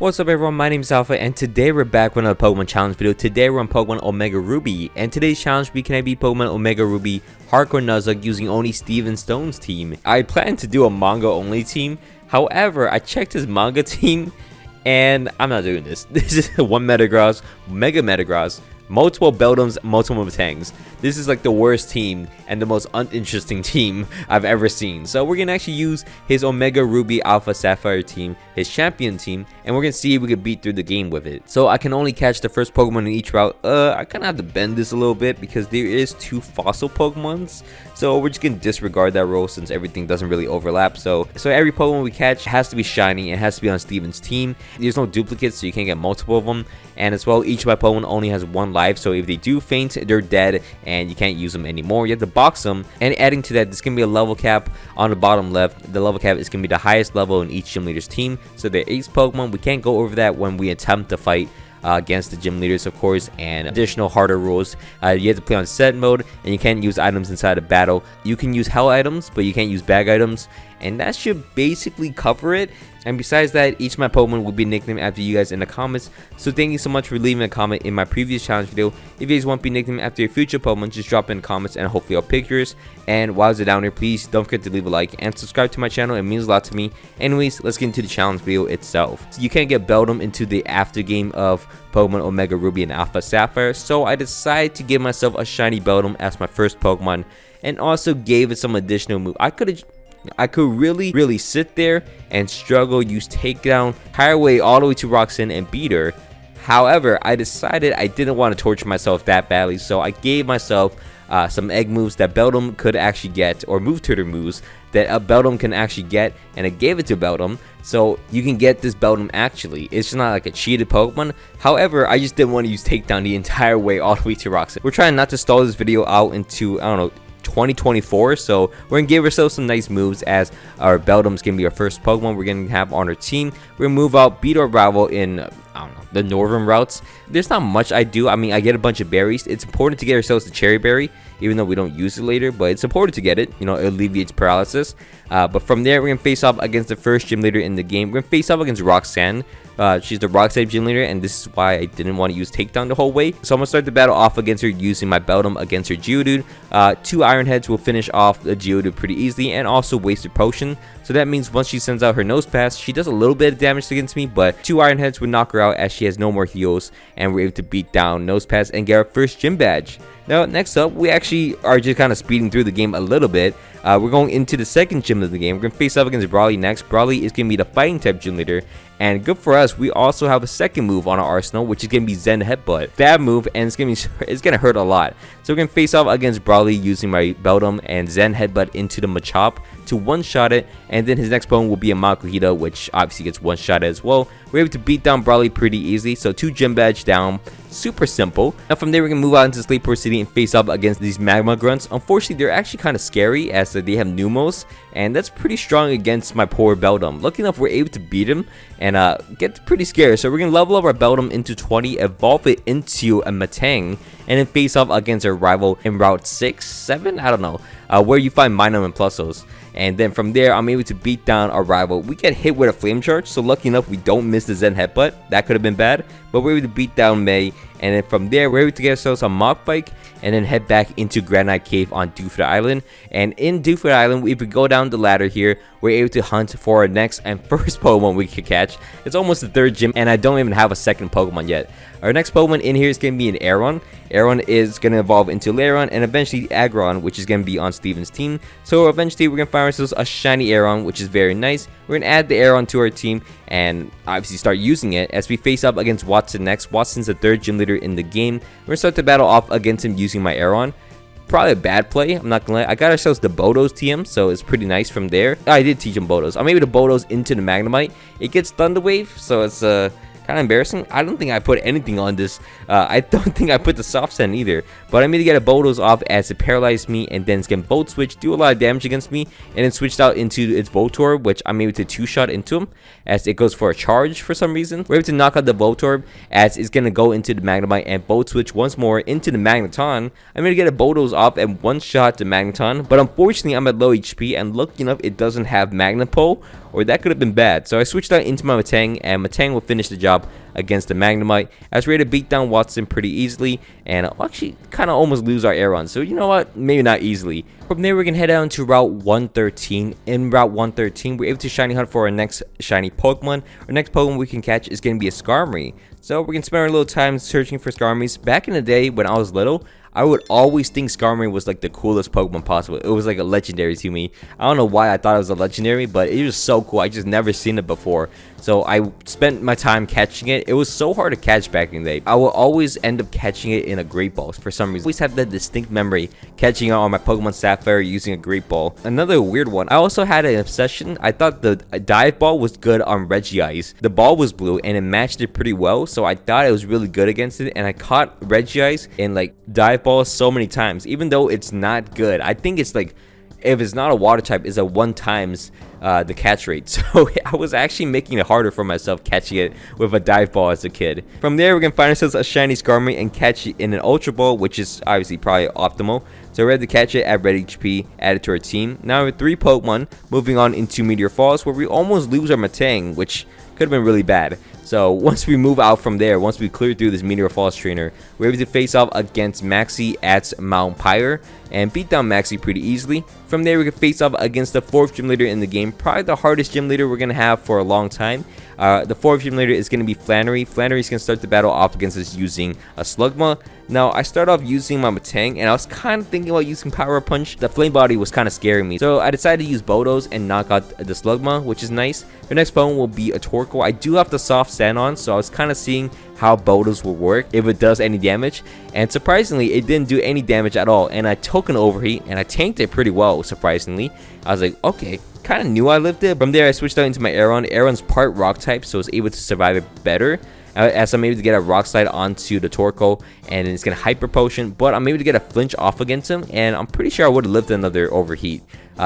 What's up everyone, my name is Alpha and today we're back with another Pokemon challenge video. Today we're on Pokemon Omega Ruby and today's challenge we can beat Pokemon Omega Ruby Hardcore Nuzlocke using only Steven Stone's team. I plan to do a manga only team, however I checked his manga team and I'm not doing this. This is one Metagross, Mega Metagross, multiple Beldums, multiple Tangs. This is like the worst team and the most uninteresting team I've ever seen. So we're gonna actually use his Omega Ruby Alpha Sapphire team, his champion team, and we're gonna see if we can beat through the game with it. So I can only catch the first Pokemon in each route. I kind of have to bend this a little bit because there is 2 fossil Pokemons. So we're just gonna disregard that rule since everything doesn't really overlap. So every Pokemon we catch has to be shiny and has to be on Steven's team. There's no duplicates, so you can't get multiple of them. And as well, each of my Pokemon only has 1 life, so if they do faint, they're dead and you can't use them anymore. You have to box them. And adding to that, there's gonna be a level cap on the bottom left. The level cap is gonna be the highest level in each gym leader's team. So there are 8 Pokemon. We can't go over that when we attempt to fight against the gym leaders, of course. And additional harder rules, you have to play on set mode and you can't use items inside a battle. You can use hell items, but you can't use bag items, and that should basically cover it. And besides that, each of my Pokemon will be nicknamed after you guys in the comments. So thank you so much for leaving a comment in my previous challenge video. If you guys want to be nicknamed after your future Pokemon, just drop in the comments and hopefully I'll pick yours. And while you're down here, please don't forget to leave a like and subscribe to my channel. It means a lot to me. Anyways, let's get into the challenge video itself. So you can't get Beldum into the after game of Pokemon Omega Ruby and Alpha Sapphire. So I decided to give myself a shiny Beldum as my first Pokemon and also gave it some additional move. I could really sit there and struggle, use takedown, higher way all the way to Roxanne and beat her. However, I decided I didn't want to torture myself that badly, so I gave myself some egg moves that Beldum could actually get, or move tutor moves that a Beldum can actually get, and I gave it to Beldum, so you can get this Beldum actually. It's just not like a cheated Pokemon. However, I just didn't want to use takedown the entire way all the way to Roxanne. We're trying not to stall this video out into, I don't know, 2024, so we're gonna give ourselves some nice moves as our Beldum's gonna be our first Pokemon we're gonna have on our team. We're gonna move out, beat our rival in, I don't know, the northern routes. There's not much I do. I mean, I get a bunch of berries. It's important to get ourselves the cherry berry, even though we don't use it later, but it's important to get it. You know, it alleviates paralysis. But from there, we're gonna face off against the first gym leader in the game. We're gonna face off against Roxanne. She's the rock type gym leader, and this is why I didn't want to use takedown the whole way. So I'm gonna start the battle off against her using my Beldum against her Geodude. 2 Iron Heads will finish off the Geodude pretty easily, and also wasted potion. So that means once she sends out her Nose Pass, she does a little bit of damage against me, but 2 Iron Heads would knock her out as she has no more heals, and we're able to beat down Nose Pass and get our first gym badge. Now, next up, we actually are just kind of speeding through the game a little bit. We're going into the second gym of the game. We're going to face up against Brawly next. Brawly is going to be the fighting type gym leader. And good for us, we also have a second move on our arsenal, which is going to be Zen Headbutt. That move, and it's going to hurt a lot. So we're going to face off against Brawly using my Beldum and Zen Headbutt into the Machop to one-shot it. And then his next Pokemon will be a Makuhita, which obviously gets one-shot as well. We're able to beat down Brawly pretty easily. So 2 gym badge down. Super simple. Now from there, we're going to move out into Slateport City and face up against these Magma Grunts. Unfortunately, they're actually kind of scary as they have Numos, and that's pretty strong against my poor Beldum. Lucky enough, we're able to beat him and get pretty scared. So we're going to level up our Beldum into 20, evolve it into a Matang, and then face off against our rival in Route 6, 7, I don't know, where you find Minun and Plusos. And then from there, I'm able to beat down our rival. We get hit with a Flame Charge, so lucky enough, we don't miss the Zen Headbutt. That could have been bad, but we're able to beat down May. And then from there, we're able to get ourselves a Mach Bike and then head back into Granite Cave on Dewford Island. And in Dewford Island, if we go down the ladder here, we're able to hunt for our next and first Pokemon we could catch. It's almost the 3rd gym, and I don't even have a second Pokemon yet. Our next Pokemon in here is going to be an Aeron. Aeron is going to evolve into Lairon and eventually Aggron, which is going to be on Steven's team. So eventually, we're going to find ourselves a shiny Aeron, which is very nice. We're going to add the Aeron to our team and obviously start using it as we face up against Watson next. Watson's the 3rd gym leader in the game. We're going to start the battle off against him using my Aeron. Probably a bad play, I'm not gonna lie. I got ourselves the Bodos TM, so it's pretty nice from there. I did teach him Bodos. I'm able to Bodos into the Magnemite. It gets Thunder Wave, so it's Kind of embarrassing. I don't think I put anything on this. I don't think I put the soft sand either. But I made to get a Bulldoze off as it paralyzed me, and then it's going to Volt Switch, do a lot of damage against me, and then switched out into its Voltorb, which I'm able to two-shot into him as it goes for a charge for some reason. We're able to knock out the Voltorb as it's going to go into the Magnemite and Volt Switch once more into the Magneton. I'm going to get a Bulldoze off and one-shot the Magneton, but unfortunately I'm at low HP, and lucky enough it doesn't have Magnapole, or that could have been bad. So I switched out into my Matang, and Matang will finish the job against the Magnemite. I was ready to beat down Watson pretty easily, and I'll actually kind of almost lose our Aeron. So you know what? Maybe not easily. From there, we're going to head down to Route 113. In Route 113, we're able to shiny hunt for our next shiny Pokemon. Our next Pokemon we can catch is going to be a Skarmory. So we're going to spend our little time searching for Skarmories. Back in the day when I was little, I would always think Skarmory was like the coolest Pokemon possible. It was like a legendary to me. I don't know why I thought it was a legendary, but it was so cool. I just never seen it before. So I spent my time catching it. It was so hard to catch back in the day. I will always end up catching it in a Great Ball for some reason. I always have that distinct memory catching it on my Pokemon Sapphire using a Great Ball. Another weird one. I also had an obsession. I thought the dive ball was good on Regice. The ball was blue and it matched it pretty well. So I thought it was really good against it. And I caught Regice in like dive balls so many times, even though it's not good. I think it's like, if it's not a water type, it's a 1 times the catch rate. So I was actually making it harder for myself catching it with a dive ball as a kid. From there, we can find ourselves a shiny Skarmory and catch it in an Ultra Ball, which is obviously probably optimal. So we're ready to catch it at red HP, added to our team. Now we have 3 Pokemon, moving on into Meteor Falls, where we almost lose our Matang, which could have been really bad. So once we move out from there, once we clear through this Meteor Falls trainer, we're able to face off against Maxie at Mount Pyre and beat down Maxie pretty easily. From there, we can face off against the 4th gym leader in the game, probably the hardest gym leader we're going to have for a long time. The 4th gym leader is going to be Flannery. Flannery's going to start the battle off against us using a Slugma. Now, I start off using my Matang, and I was kind of thinking about using Power Punch. The Flame Body was kind of scaring me, so I decided to use Bulldoze and knock out the Slugma, which is nice. The next Pokemon will be a Torkoal. I do have the soft sand on, so I was kind of seeing how Bulldoze will work, if it does any damage, and surprisingly it didn't do any damage at all. And I took an overheat and I tanked it pretty well. Surprisingly, I was like, okay, kind of knew I lived it. From there, I switched out into my Aeron. Aeron's part rock type, so it's able to survive it better, as I'm able to get a rock slide onto the Torkoal, and it's gonna hyper potion, but I'm able to get a flinch off against him, and I'm pretty sure I would have lived another overheat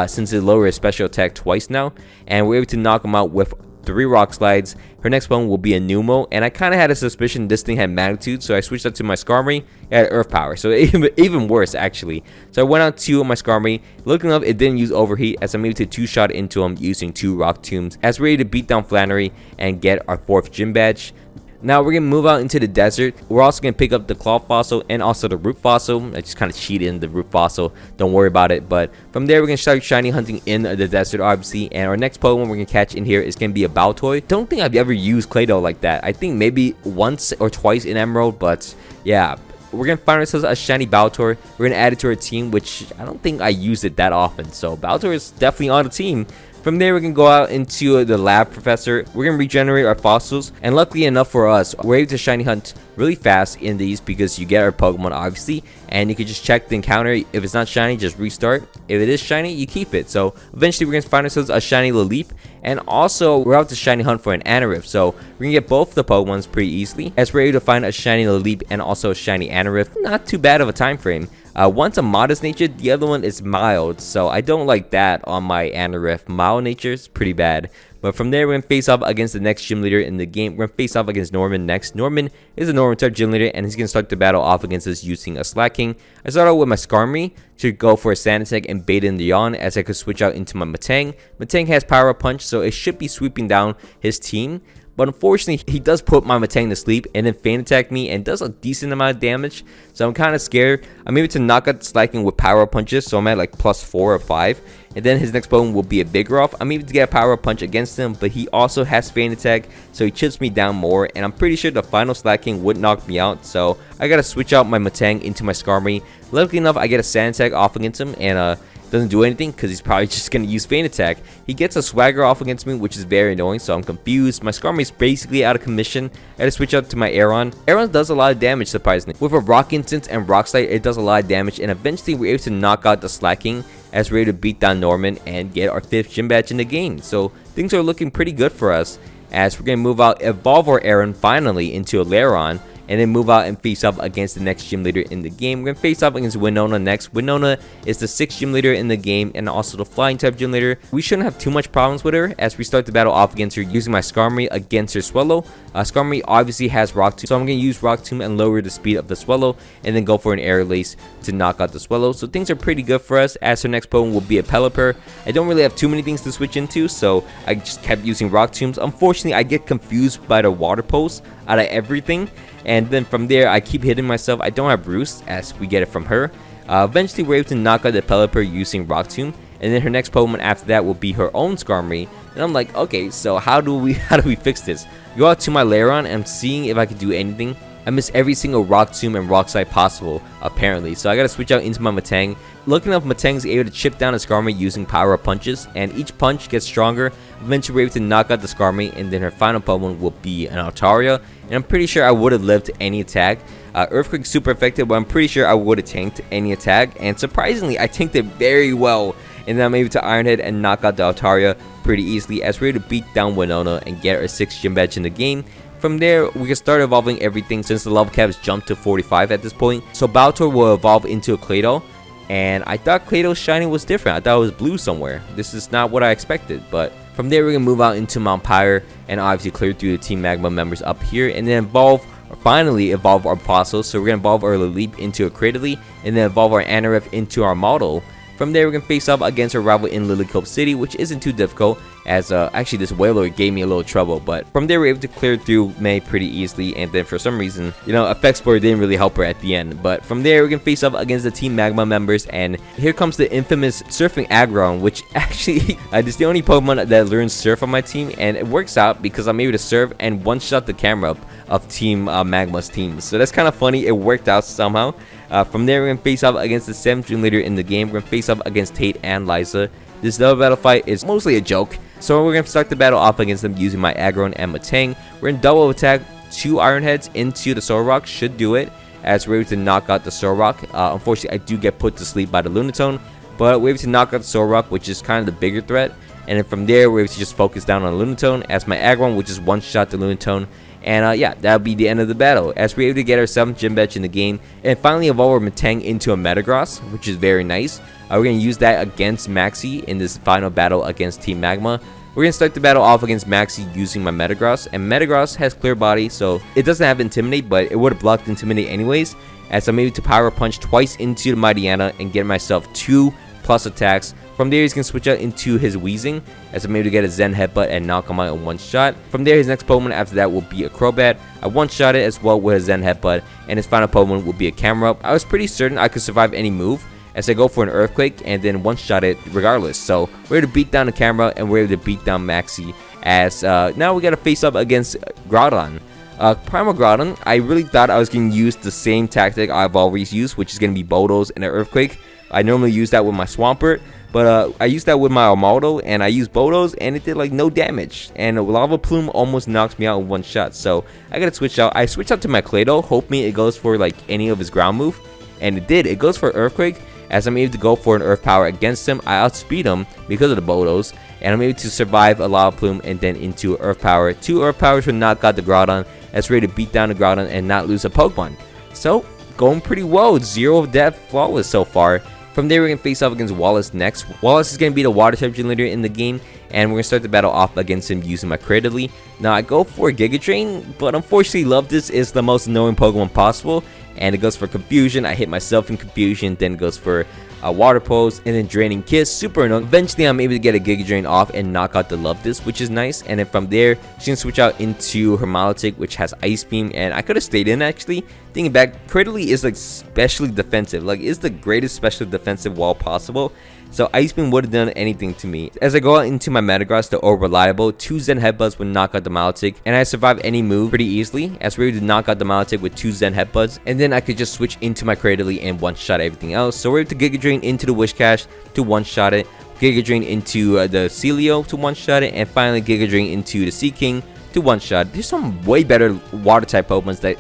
since it lowered his special attack twice now, and we're able to knock him out with 3 rock slides. Her next Pokemon will be a Numel, and I kind of had a suspicion this thing had magnitude, so I switched up to my Skarmory. It had Earth Power, so even worse actually. So I went out to my Skarmory. Looking up, it didn't use overheat, as I'm able to 2-shot into him using 2 rock tombs, as we're ready to beat down Flannery and get our 4th gym badge. Now we're going to move out into the desert. We're also going to pick up the Claw Fossil and also the Root Fossil. I just kind of cheated in the Root Fossil. Don't worry about it. But from there, we're going to start shiny hunting in the desert, obviously. And our next Pokemon we're going to catch in here is going to be a Baltoy. Don't think I've ever used Claydol like that. I think maybe once or twice in Emerald. But yeah, we're going to find ourselves a shiny Baltoy. We're going to add it to our team, which I don't think I used it that often. So Baltoy is definitely on the team. From there, we can go out into the lab professor. We're going to regenerate our fossils, and luckily enough for us, we're able to shiny hunt really fast in these because you get our Pokemon obviously, and you can just check the encounter. If it's not shiny, just restart. If it is shiny, you keep it. So eventually we're going to find ourselves a shiny Laleep, and also we're out to shiny hunt for an Anorith. So we're going to get both the Pokemons pretty easily, as we're able to find a shiny Laleep and also a shiny Anorith. Not too bad of a time frame. One's a modest nature, the other one is mild, so I don't like that on my Anorith. Mild nature is pretty bad. But from there, we're going to face off against the next gym leader in the game. We're going to face off against Norman next. Norman is a Norman type gym leader, and he's going to start the battle off against us using a Slacking. I started out with my Skarmory to go for a Sand Attack and bait in the Yawn, as I could switch out into my Matang. Matang has Power Punch, so it should be sweeping down his team. But unfortunately, he does put my Matang to sleep and then Feint Attack me and does a decent amount of damage. So I'm kind of scared. I'm able to knock out Slacking with Power Punches, so I'm at like +4 or 5. And then his next Pokemon will be a Bigoroth. I'm able to get a Power Punch against him, but he also has Feint Attack, so he chips me down more. And I'm pretty sure the final Slacking would knock me out, so I gotta switch out my Matang into my Skarmory. Luckily enough, I get a Sand Attack off against him, and doesn't do anything because he's probably just going to use Feint Attack. He gets a Swagger off against me, which is very annoying, so I'm confused. My Skarmory is basically out of commission. I had to switch out to my Aeron. Aeron does a lot of damage, surprisingly. With a Rock Instance and Rock Slide, it does a lot of damage, and eventually we're able to knock out the Slacking as we're able to beat down Norman and get our 5th gym badge in the game. So things are looking pretty good for us. as we're going to move out Evolve our Aaron finally into a Laron, and then move out and face up against the next gym leader in the game. We're going to face up against Winona next. Winona is the 6th gym leader in the game and also the flying type gym leader. We shouldn't have too much problems with her as we start the battle off against her using my Skarmory against her Swellow. Skarmory obviously has Rock Tomb, so I'm going to use Rock Tomb and lower the speed of the Swellow and then go for an Air Lace to knock out the Swellow. So things are pretty good for us, as her next Pokemon will be a Pelipper. I don't really have too many things to switch into, so I just kept using Rock Tombs. Unfortunately, I get confused by the Water Pulse out of everything. And then from there, I keep hitting myself. I don't have Roost, as we get it from her. Eventually, we're able to knock out the Pelipper using Rock Tomb. And then her next Pokemon after that will be her own Skarmory. And I'm like, okay, so how do we fix this? Go out to my Laron and I'm seeing if I can do anything. I miss every single Rock Tomb and Rock Slide possible, apparently. So I gotta switch out into my Matang. Looking up, Matang is able to chip down a Skarmory using Power Up Punches, and each punch gets stronger. Eventually, we're able to knock out the Skarmory, and then her final Pokemon will be an Altaria. And I'm pretty sure I would have lived any attack. Earthquake super effective, but I'm pretty sure I would have tanked any attack. And surprisingly, I tanked it very well. And then I'm able to Iron Head and knock out the Altaria pretty easily, as we're able to beat down Winona and get our 6th gym badge in the game. From there, we can start evolving everything since the level cap has jumped to 45 at this point. So Baltor will evolve into a Claydol, and I thought Claydol's shiny was different. I thought it was blue somewhere. This is not what I expected, but from there we're going to move out into Mount Pyre and obviously clear through the Team Magma members up here, and then finally evolve our fossils. So we're going to evolve our Leap into a Cradily, and then evolve our Anoref into our model. From there, we're going to face up against our rival in Lilycope City, which isn't too difficult, as actually this Wailord gave me a little trouble. But from there, we're able to clear through May pretty easily, and then for some reason, Effect Spore didn't really help her at the end. But from there, we're going to face up against the Team Magma members, and here comes the infamous Surfing Aggron, which actually is the only Pokemon that learns Surf on my team, and it works out because I'm able to Surf and one-shot the camera up of Team Magma's team. So that's kind of funny. It worked out somehow. From there, we're going to face off against the 7th gym leader in the game. We're going to face up against Tate and Liza. This double battle fight is mostly a joke, so we're going to start the battle off against them using my Aggron and Matang. We're going to double attack 2 Iron Heads into the Soul Rock. Should do it, as we're able to knock out the Soul Rock. Unfortunately, I do get put to sleep by the Lunatone, but we're able to knock out the Soul Rock, which is kind of the bigger threat. And then from there, we're able to just focus down on Lunatone, as my Aggron will just one-shot the Lunatone. And yeah, that'll be the end of the battle, as we're able to get our 7th gym badge in the game and finally evolve our Matang into a Metagross, which is very nice. We're going to use that against Maxie in this final battle against Team Magma. We're going to start the battle off against Maxie using my Metagross, and Metagross has Clear Body, so it doesn't have Intimidate, but it would have blocked Intimidate anyways, as I'm able to Power Punch twice into the Mightyena and get myself 2+ attacks. From there, he's going to switch out into his Weezing, as I'm able to get a Zen Headbutt and knock him out in one shot. From there, his next Pokemon after that will be a Crobat. I one-shot it as well with a Zen Headbutt, and his final Pokemon will be a Camerupt. I was pretty certain I could survive any move, as I go for an Earthquake and then one-shot it regardless. So we're able to beat down the Camerupt, and we're able to beat down Maxie, as now we got to face up against Groudon. Primal Groudon, I really thought I was going to use the same tactic I've always used, which is going to be Bulldoze and an Earthquake. I normally use that with my Swampert, but I used that with my Armaldo, and I used Bulldoze, and it did like no damage. And a Lava Plume almost knocks me out in one shot, so I gotta switch out. I switched out to my Claydol, hoping it goes for like any of his ground move, and it did. It goes for Earthquake, as I'm able to go for an Earth Power against him. I outspeed him because of the Bulldoze, and I'm able to survive a Lava Plume and then into Earth Power. 2 Earth Powers would knock out the Groudon, that's ready to beat down the Groudon and not lose a Pokemon. So, going pretty well. 0 of death, flawless so far. From there, we're going to face off against Wallace next. Wallace is going to be the water type gym leader in the game, and we're going to start the battle off against him using my Cradily. Now, I go for Giga Drain, but unfortunately, Loftus is the most annoying Pokemon possible, and it goes for Confusion. I hit myself in Confusion, then it goes for Water Pose, and then Draining Kiss, super annoying. Eventually, I'm able to get a Giga Drain off and knock out the Loftus, which is nice. And then from there, she's going to switch out into her Milotic, which has Ice Beam, and I could have stayed in actually. Thinking back, Cradily is like specially defensive, like it's the greatest specially defensive wall possible. So Ice Beam would have done anything to me. As I go out into my Metagross, the Reliable, 2 Zen Headbutts would knock out the Milotic, and I survive any move pretty easily, as we're able to knock out the Milotic with 2 Zen Headbutts, and then I could just switch into my Cradily and one-shot everything else. So we're able to Giga Drain into the Wishcash to one-shot it, Giga Drain into the Celio to one-shot it, and finally Giga Drain into the Seaking to one-shot. There's some way better water-type Pokemons that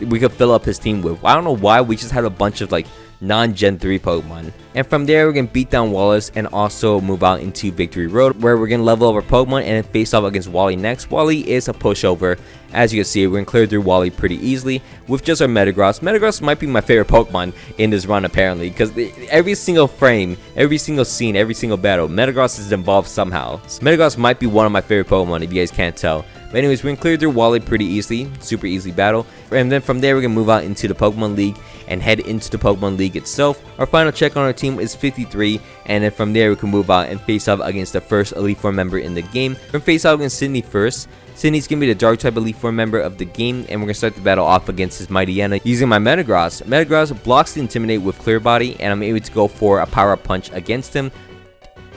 we could fill up his team with. I don't know why we just had a bunch of like non-Gen 3 Pokemon. And from there, we're going to beat down Wallace and also move out into Victory Road, where we're going to level up our Pokemon and then face off against Wally next. Wally is a pushover. As you can see, we're going to clear through Wally pretty easily with just our Metagross. Metagross might be my favorite Pokemon in this run, apparently, because every single frame, every single scene, every single battle, Metagross is involved somehow. So Metagross might be one of my favorite Pokemon, if you guys can't tell. But anyways, we're going to clear through Wally pretty easily, super easy battle. And then from there, we're going to move out into the Pokemon League and head into the Pokemon League itself. Our final check on our team is 53, and then from there, we can move out and face off against the first Elite Four member in the game. We're going to face off against Sydney first. Sydney's going to be the Dark type Elite Four member of the game, and we're going to start the battle off against his Mightyena using my Metagross. Metagross blocks the Intimidate with Clear Body, and I'm able to go for a Power Up Punch against him.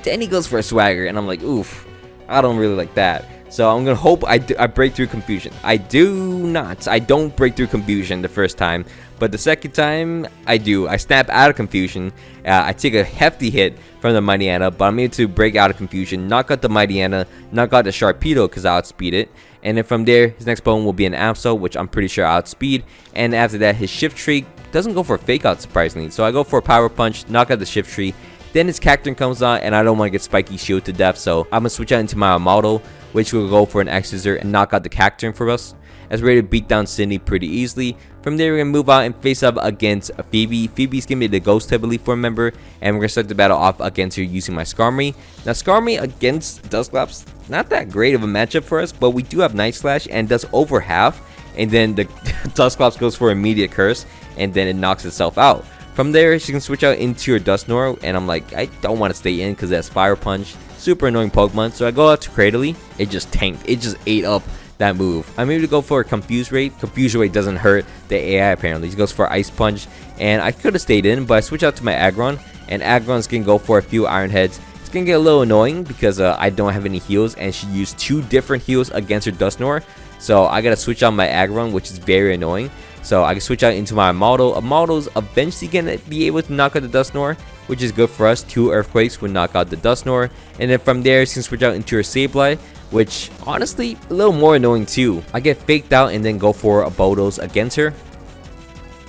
Then he goes for a Swagger, and I'm like, oof, I don't really like that. So I'm going to hope I break through Confusion. I do not. I don't break through Confusion the first time. But the second time, I do. I snap out of Confusion. I take a hefty hit from the Mightyena, but I'm able to break out of Confusion, knock out the Mightyena, knock out the Sharpedo because I outspeed it. And then from there, his next Pokemon will be an Absol, which I'm pretty sure I outspeed. And after that, his Shift Tree doesn't go for a Fake Out, surprisingly. So I go for a Power Punch, knock out the Shift Tree. Then his Cacturne comes out, and I don't want to get Spiky Shield to death, so I'm going to switch out into my Amato, which will go for an X-Scissor and knock out the Cacturne for us, as we're ready to beat down Sydney pretty easily. From there, we're going to move out and face up against Phoebe. Phoebe's going to be the Ghost type Elite Four member, and we're going to start the battle off against her using my Skarmory. Now, Skarmory against Dusclops, not that great of a matchup for us, but we do have Night Slash and does over half, and then the Dusclops goes for immediate Curse, and then it knocks itself out. From there, she can switch out into her Dusknoir, and I'm like, I don't want to stay in because that's Fire Punch. Super annoying Pokemon, so I go out to Cradily. It just tanked. It just ate up that move. I'm able to go for a Confuse Rate. Confuse Rate doesn't hurt the AI, apparently. He goes for Ice Punch, and I could have stayed in, but I switch out to my Aggron, and Aggron's going to go for a few Iron Heads. It's going to get a little annoying because I don't have any heals, and she used 2 different heals against her Dusknoir, so I got to switch out my Aggron, which is very annoying. So I can switch out into my Amato. Amato's eventually going to be able to knock out the Dusknoir, which is good for us. 2 Earthquakes would knock out the Dusknoir. And then from there, she can switch out into her Sableye, which honestly, a little more annoying too. I get faked out and then go for a Bodos against her.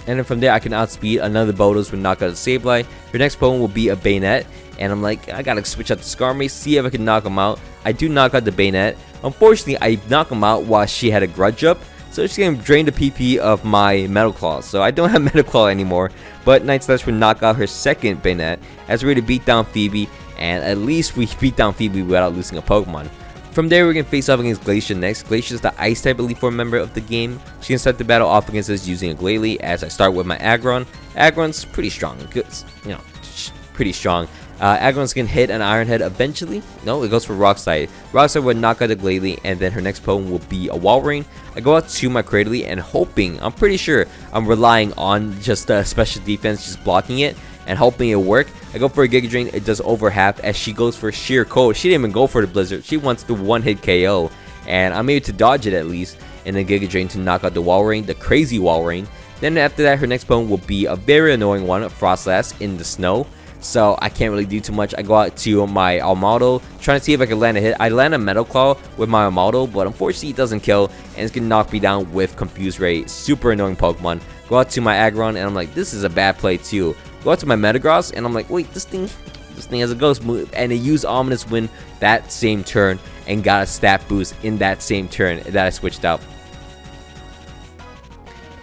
And then from there, I can outspeed another Bodos would knock out the Sableye. Her next Pokemon will be a Bayonet. And I'm like, I gotta switch out the Skarmory, see if I can knock him out. I do knock out the Bayonet. Unfortunately, I knock him out while she had a Grudge up. So it's going to drain the PP of my Metal Claw. So I don't have Metal Claw anymore. But Night Slash would knock out her second Bayonet as we're ready to beat down Phoebe. And at least we beat down Phoebe without losing a Pokemon. From there, we're going to face off against Glacia next. Glacia is the Ice type Elite Four member of the game. She can start the battle off against us using a Glalie as I start with my Aggron. Aggron's pretty strong. Good, pretty strong. Aggron's going to hit an Iron Head eventually. No, it goes for Rock Slide. Rock Slide would knock out the Glalie, and then her next Pokemon will be a Walrein. I go out to my Cradily and hoping, I'm pretty sure I'm relying on just special defense, just blocking it and hoping it'll work. I go for a Giga Drain. It does over half as she goes for Sheer Cold. She didn't even go for the Blizzard. She wants the one-hit KO, and I'm able to dodge it at least. And then Giga Drain to knock out the Walrein, the crazy Walrein. Then after that, her next Pokemon will be a very annoying one, Frostlass in the snow. So I can't really do too much. I go out to my Amato, trying to see if I can land a hit. I land a Metal Claw with my Amato, but unfortunately it doesn't kill, and it's gonna knock me down with Confuse Ray. Super annoying Pokemon. Go out to my Aggron, and I'm like, this is a bad play too. Go out to my Metagross, and I'm like, wait, this thing has a Ghost move, and it used Ominous Wind that same turn and got a stat boost in that same turn that I switched out.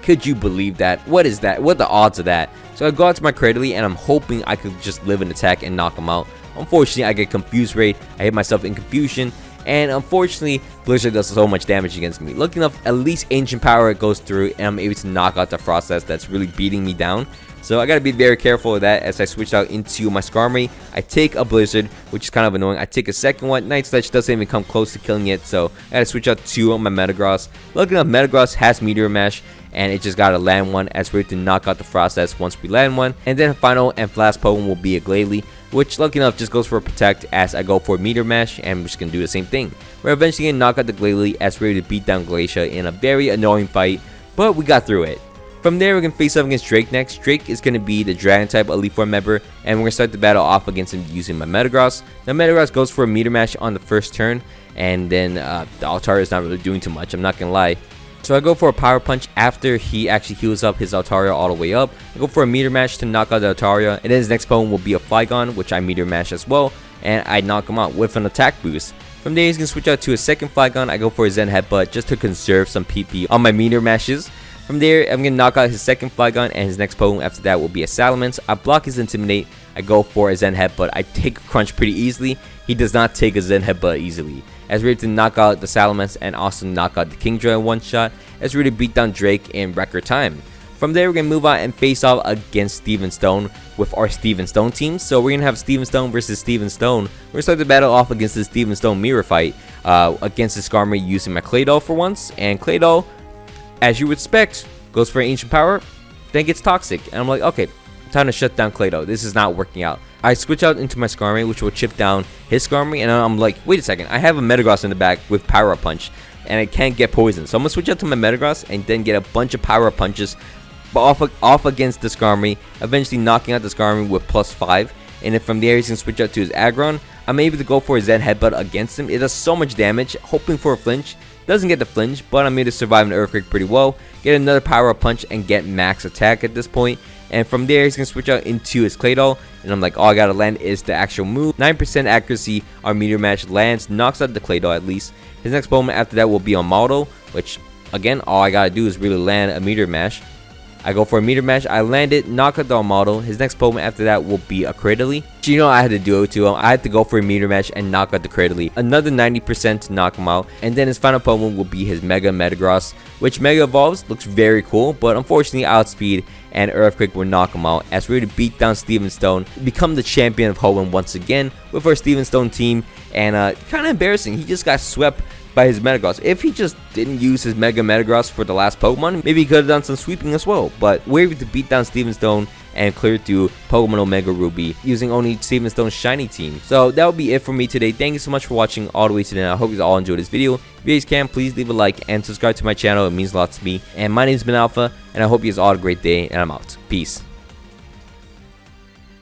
Could you believe that? What is that? What are the odds of that? So I go out to my Cradily, and I'm hoping I could just live an attack and knock him out. Unfortunately, I get Confuse Raid. I hit myself in Confusion, and unfortunately, Blizzard does so much damage against me. Lucky enough, at least Ancient Power goes through, and I'm able to knock out the Frostlass that's really beating me down. So I gotta be very careful of that as I switch out into my Skarmory. I take a Blizzard, which is kind of annoying. I take a second one. Night Slash doesn't even come close to killing it, so I gotta switch out to my Metagross. Lucky enough, Metagross has Meteor Mash, and it just gotta land one as we're able to knock out the Frostlass once we land one. And then final and last Pokemon will be a Glalie, which lucky enough just goes for a Protect as I go for Meteor Mash, and I'm just gonna do the same thing. We're eventually gonna knock out the Glalie as we're ready to beat down Glacia in a very annoying fight, but we got through it. From there, we're going to face up against Drake next. Drake is going to be the Dragon type Elite Four member, and we're going to start the battle off against him using my Metagross. Now, Metagross goes for a Meteor Mash on the first turn, and then the Altar is not really doing too much, I'm not going to lie. So I go for a power punch after he actually heals up his Altaria all the way up. I go for a meter mash to knock out the Altaria, and then his next Pokemon will be a Flygon, which I meter mash as well, and I knock him out with an attack boost. From there, he's going to switch out to a second Flygon. I go for a Zen Headbutt just to conserve some PP on my meter mashes. From there, I'm going to knock out his second Flygon, and his next Pokemon after that will be a Salamence. I block his Intimidate. I go for a Zen Headbutt. I take a Crunch pretty easily. He does not take a Zen Headbutt easily, as we're able to knock out the Salamence and also knock out the Kingdra in one shot, as we're able to beat down Drake in record time. From there, we're going to move on and face off against Steven Stone with our Steven Stone team. So we're going to have Steven Stone versus Steven Stone. We're going to start the battle off against the Steven Stone mirror fight against the Skarmory using my Claydol for once. And Claydol, as you would expect, goes for Ancient Power, then gets Toxic. And I'm like, okay, time to shut down Claydol. This is not working out. I switch out into my Skarmory, which will chip down his Skarmory, and I'm like, wait a second, I have a Metagross in the back with Power Punch, and I can't get poisoned. So I'm going to switch out to my Metagross and then get a bunch of Power Punches off against the Skarmory, eventually knocking out the Skarmory with +5. And then from there, he's going to switch out to his Aggron. I'm able to go for a Zen Headbutt against him. It does so much damage, hoping for a flinch. Doesn't get the flinch, but I'm able to survive an Earthquake pretty well. Get another Power Punch and get max attack at this point. And from there, he's going to switch out into his Claydol. And I'm like, all I got to land is the actual move. 9% accuracy, our meter match lands, knocks out the Claydol at least. His next Pokemon after that will be on Maldo, which, again, all I got to do is really land a meter mash. I go for a meter mash, I land it, knock out the Almado. His next Pokemon after that will be a Cradily. You know I had to do it to him. I had to go for a meter mash and knock out the Cradily. Another 90% to knock him out. And then his final Pokemon will be his Mega Metagross, which Mega Evolves. Looks very cool, but unfortunately Outspeed and Earthquake will knock him out, as we're to beat down Steven Stone, become the champion of Hoenn once again with our Steven Stone team. And kind of embarrassing, he just got swept by his Metagross. If he just didn't use his Mega Metagross for the last Pokemon, maybe he could have done some sweeping as well. But we're able to beat down Steven Stone and clear through Pokemon Omega Ruby using only Steven Stone's shiny team. So that will be it for me today. Thank you so much for watching all the way to the end. I hope you all enjoyed this video. If you guys can, please leave a like and subscribe to my channel. It means a lot to me. And my name has been Alpha, and I hope you guys all have a great day, and I'm out. Peace.